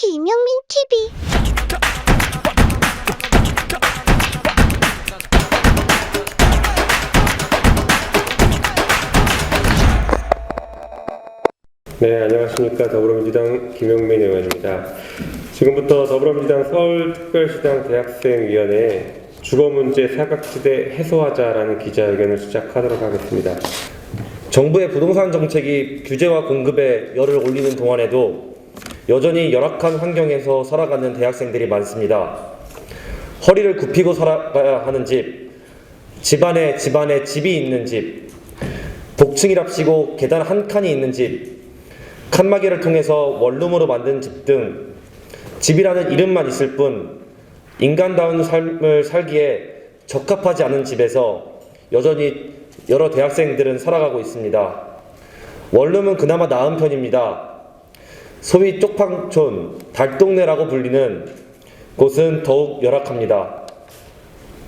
김영민 TV. 네, 안녕하십니까. 더불어민주당 김영민 의원입니다. 지금부터 더불어민주당 서울특별시당 대학생위원회 주거문제 사각지대 해소하자라는 기자회견을 시작하도록 하겠습니다. 정부의 부동산 정책이 규제와 공급에 열을 올리는 동안에도 여전히 열악한 환경에서 살아가는 대학생들이 많습니다. 허리를 굽히고 살아가야 하는 집, 집안에 집이 있는 집, 복층이랍시고 계단 한 칸이 있는 집, 칸막이를 통해서 원룸으로 만든 집 등 집이라는 이름만 있을 뿐 인간다운 삶을 살기에 적합하지 않은 집에서 여전히 여러 대학생들은 살아가고 있습니다. 원룸은 그나마 나은 편입니다. 소위 쪽방촌, 달동네라고 불리는 곳은 더욱 열악합니다.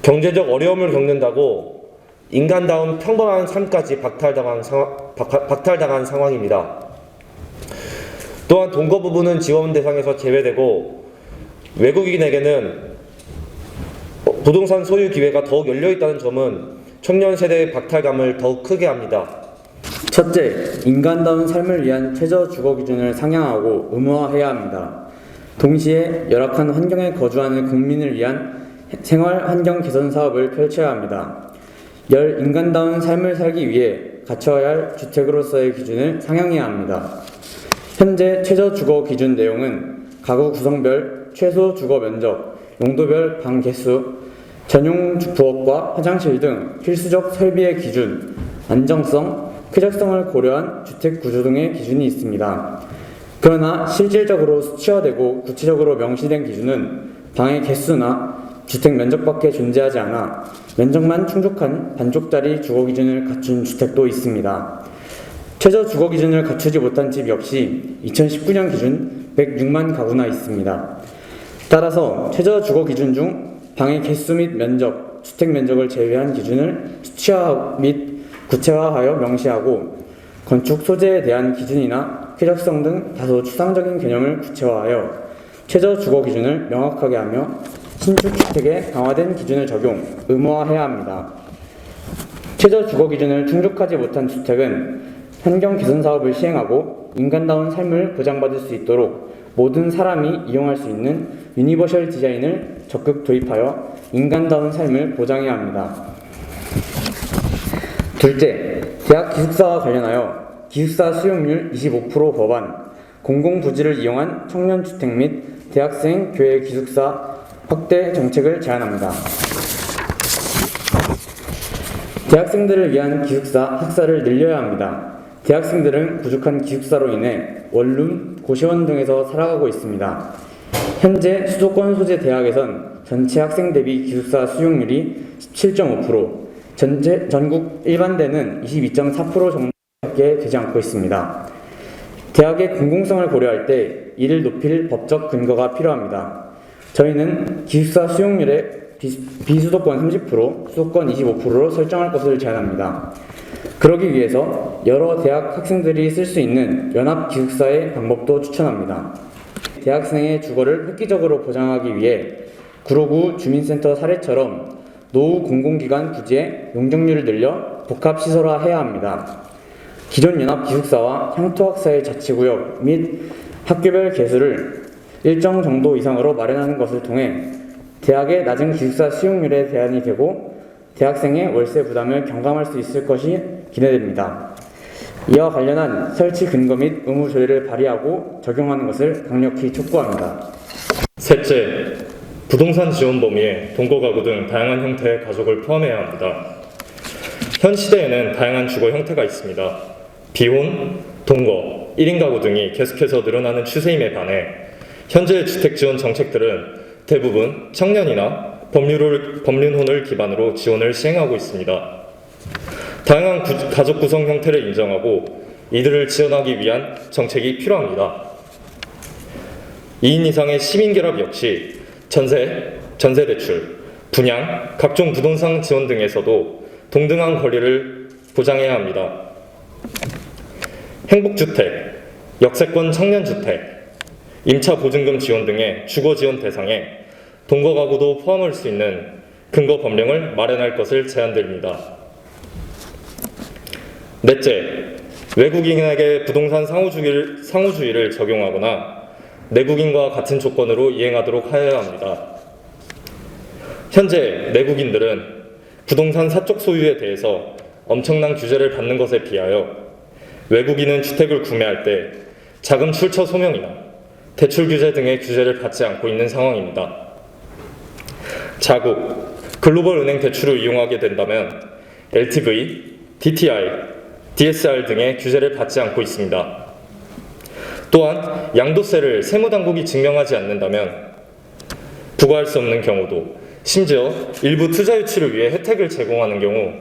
경제적 어려움을 겪는다고 인간다운 평범한 삶까지 박탈당한 상황입니다. 또한 동거 부부는 지원 대상에서 제외되고 외국인에게는 부동산 소유 기회가 더욱 열려있다는 점은 청년 세대의 박탈감을 더욱 크게 합니다. 첫째, 인간다운 삶을 위한 최저 주거 기준을 상향하고 의무화해야 합니다. 동시에 열악한 환경에 거주하는 국민을 위한 생활 환경 개선 사업을 펼쳐야 합니다. 인간다운 삶을 살기 위해 갖춰야 할 주택으로서의 기준을 상향해야 합니다. 현재 최저 주거 기준 내용은 가구 구성별 최소 주거 면적, 용도별 방 개수, 전용 부엌과 화장실 등 필수적 설비의 기준, 안정성, 쾌적성을 고려한 주택 구조 등의 기준이 있습니다. 그러나 실질적으로 수치화되고 구체적으로 명시된 기준은 방의 개수나 주택 면적밖에 존재하지 않아 면적만 충족한 반쪽짜리 주거 기준을 갖춘 주택도 있습니다. 최저 주거 기준을 갖추지 못한 집 역시 2019년 기준 106만 가구나 있습니다. 따라서 최저 주거 기준 중 방의 개수 및 면적, 주택 면적을 제외한 기준을 수치화 및 구체화하여 명시하고 건축 소재에 대한 기준이나 쾌적성 등 다소 추상적인 개념을 구체화하여 최저 주거 기준을 명확하게 하며 신축 주택에 강화된 기준을 적용, 의무화해야 합니다. 최저 주거 기준을 충족하지 못한 주택은 환경 개선 사업을 시행하고 인간다운 삶을 보장받을 수 있도록 모든 사람이 이용할 수 있는 유니버셜 디자인을 적극 도입하여 인간다운 삶을 보장해야 합니다. 둘째, 대학 기숙사와 관련하여 기숙사 수용률 25% 법안, 공공부지를 이용한 청년주택 및 대학생 교회 기숙사 확대 정책을 제안합니다. 대학생들을 위한 기숙사 학사를 늘려야 합니다. 대학생들은 부족한 기숙사로 인해 원룸, 고시원 등에서 살아가고 있습니다. 현재 수도권 소재 대학에선 전체 학생 대비 기숙사 수용률이 17.5%, 전국 일반대는 22.4% 정도밖에 되지 않고 있습니다. 대학의 공공성을 고려할 때 이를 높일 법적 근거가 필요합니다. 저희는 기숙사 수용률의 비수도권 30%, 수도권 25%로 설정할 것을 제안합니다. 그러기 위해서 여러 대학 학생들이 쓸 수 있는 연합 기숙사의 방법도 추천합니다. 대학생의 주거를 획기적으로 보장하기 위해 구로구 주민센터 사례처럼 노후 공공기관 부지의 용적률을 늘려 복합시설화해야 합니다. 기존 연합 기숙사와 향토학사의 자치구역 및 학교별 개수를 일정 정도 이상으로 마련하는 것을 통해 대학의 낮은 기숙사 수용률에 대안이 되고 대학생의 월세 부담을 경감할 수 있을 것이 기대됩니다. 이와 관련한 설치 근거 및 의무 조례를 발의하고 적용하는 것을 강력히 촉구합니다. 셋째, 부동산 지원 범위에 동거 가구 등 다양한 형태의 가족을 포함해야 합니다. 현 시대에는 다양한 주거 형태가 있습니다. 비혼, 동거, 1인 가구 등이 계속해서 늘어나는 추세임에 반해 현재 주택 지원 정책들은 대부분 청년이나 법륜혼을 기반으로 지원을 시행하고 있습니다. 다양한 가족 구성 형태를 인정하고 이들을 지원하기 위한 정책이 필요합니다. 2인 이상의 시민결합 역시 전세대출, 분양, 각종 부동산 지원 등에서도 동등한 권리를 보장해야 합니다. 행복주택, 역세권 청년주택, 임차 보증금 지원 등의 주거 지원 대상에 동거 가구도 포함할 수 있는 근거 법령을 마련할 것을 제안드립니다. 넷째, 외국인에게 부동산 상호주의를 적용하거나 내국인과 같은 조건으로 이행하도록 하여야 합니다. 현재 내국인들은 부동산 사적 소유에 대해서 엄청난 규제를 받는 것에 비하여 외국인은 주택을 구매할 때 자금 출처 소명이나 대출 규제 등의 규제를 받지 않고 있는 상황입니다. 자국, 글로벌 은행 대출을 이용하게 된다면 LTV, DTI, DSR 등의 규제를 받지 않고 있습니다. 또한 양도세를 세무당국이 증명하지 않는다면 부과할 수 없는 경우도, 심지어 일부 투자 유치를 위해 혜택을 제공하는 경우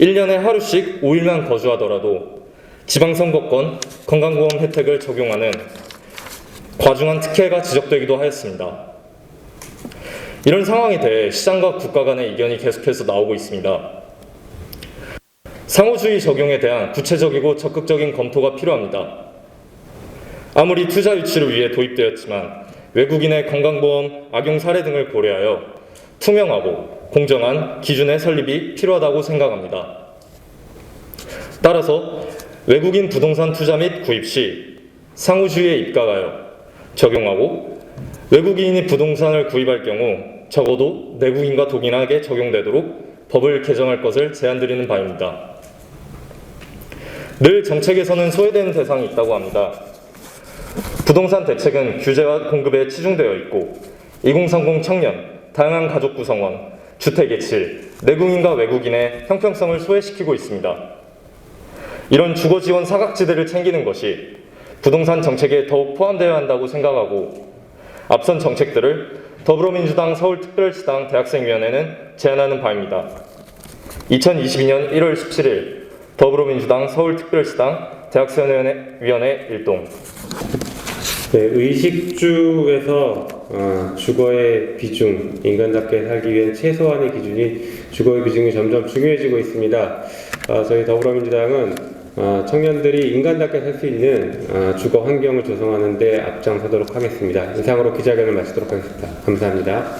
1년에 하루씩 5일만 거주하더라도 지방선거권, 건강보험 혜택을 적용하는 과중한 특혜가 지적되기도 하였습니다. 이런 상황에 대해 시장과 국가 간의 이견이 계속해서 나오고 있습니다. 상호주의 적용에 대한 구체적이고 적극적인 검토가 필요합니다. 아무리 투자 유치를 위해 도입되었지만 외국인의 건강보험 악용 사례 등을 고려하여 투명하고 공정한 기준의 설립이 필요하다고 생각합니다. 따라서 외국인 부동산 투자 및 구입 시 상호주의에 입각하여 적용하고 외국인이 부동산을 구입할 경우 적어도 내국인과 동일하게 적용되도록 법을 개정할 것을 제안드리는 바입니다. 늘 정책에서는 소외되는 대상이 있다고 합니다. 부동산 대책은 규제와 공급에 치중되어 있고 2030 청년, 다양한 가족 구성원, 주택 예칠, 내국인과 외국인의 형평성을 소외시키고 있습니다. 이런 주거 지원 사각지대를 챙기는 것이 부동산 정책에 더욱 포함되어야 한다고 생각하고 앞선 정책들을 더불어민주당 서울특별시당 대학생위원회는 제안하는 바입니다. 2022년 1월 17일 더불어민주당 서울특별시당 대학생위원회 1동. 네, 의식주에서 주거의 비중, 인간답게 살기 위한 최소한의 기준이 주거의 비중이 점점 중요해지고 있습니다. 저희 더불어민주당은 청년들이 인간답게 살 수 있는 주거 환경을 조성하는 데 앞장서도록 하겠습니다. 이상으로 기자회견을 마치도록 하겠습니다. 감사합니다.